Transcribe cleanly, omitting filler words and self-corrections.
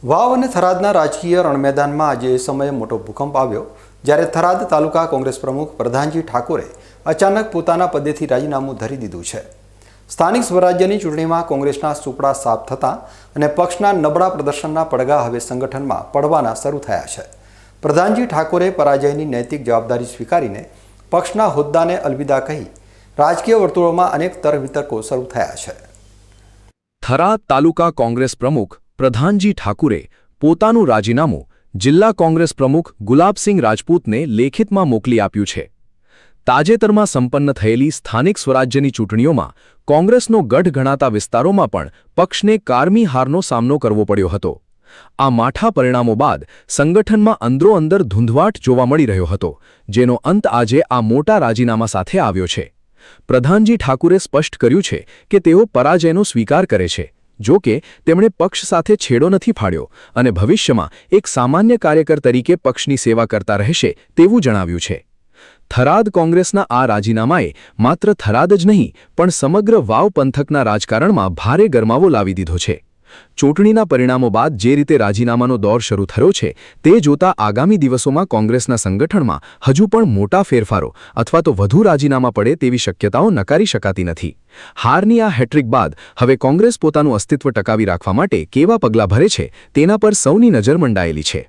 વાવ અને થરાદના રાજકીય રણમેદાનમાં આજે એ સમયે મોટો ભૂકંપ આવ્યો જ્યારે થરાદ તાલુકા કોંગ્રેસ પ્રમુખ પ્રધાનજી ઠાકોરે અચાનક પોતાના પદેથી રાજીનામું ધરી દીધું છે। સ્થાનિક સ્વરાજ્યની ચૂંટણીમાં કોંગ્રેસના સુપડા સાફ થતાં અને પક્ષના નબળા પ્રદર્શનના પડઘા હવે સંગઠનમાં પડવાના શરૂ થયા છે। પ્રધાનજી ઠાકોરે પરાજયની નૈતિક જવાબદારી સ્વીકારીને પક્ષના હોદ્દાને અલવિદા કહી રાજકીય વર્તુળોમાં અનેક તર્ક-વિતર્કો શરૂ થયા છે। થરાદ તાલુકા કોંગ્રેસ પ્રમુખ પ્રધાનજી ઠાકુરે પોતાનું રાજીનામું જિલ્લા કોંગ્રેસ પ્રમુખ ગુલાબસિંહ રાજપૂતને લેખિતમાં મોકલી આપ્યું છે। તાજેતરમાં સંપન્ન થયેલી સ્થાનિક સ્વરાજ્યની ચૂંટણીઓમાં કોંગ્રેસનો ગઢ ગણાતા વિસ્તારોમાં પણ પક્ષને કારમી હારનો સામનો કરવો પડ્યો હતો। આ માઠા પરિણામો બાદ સંગઠનમાં અંદરોઅંદર ધૂંધવાટ જોવા મળી રહ્યો હતો, જેનો અંત આજે આ મોટા રાજીનામા સાથે આવ્યો છે। પ્રધાનજી ઠાકુરે સ્પષ્ટ કર્યું છે કે તેઓ પરાજયનો સ્વીકાર કરે છે, જો કે તેમણે પક્ષ સાથે છેડો નથી ફાડ્યો અને ભવિષ્યમાં એક સામાન્ય કાર્યકર તરીકે પક્ષની સેવા કરતા રહેશે તેવું જણાવ્યું છે। થરાદ કોંગ્રેસના આ રાજીનામાએ માત્ર થરાદ જ નહીં પણ સમગ્ર વાવ પંથકના રાજકારણમાં ભારે ગરમાવો લાવી દીધો છે। ચૂંટણીના પરિણામો બાદ જે રીતે રાજીનામાનો દોર શરૂ થયો છે તે જોતા આગામી દિવસોમાં કોંગ્રેસના સંગઠનમાં હજુ પણ મોટા ફેરફારો અથવા તો વધુ રાજીનામા પડે તેવી શક્યતાઓ નકારી શકાતી નથી। હારની આ હેટ્રિક બાદ હવે કોંગ્રેસ પોતાનું અસ્તિત્વ ટકાવી રાખવા માટે કેવા પગલાં ભરે છે તેના પર સૌની નજર મંડાયેલી છે।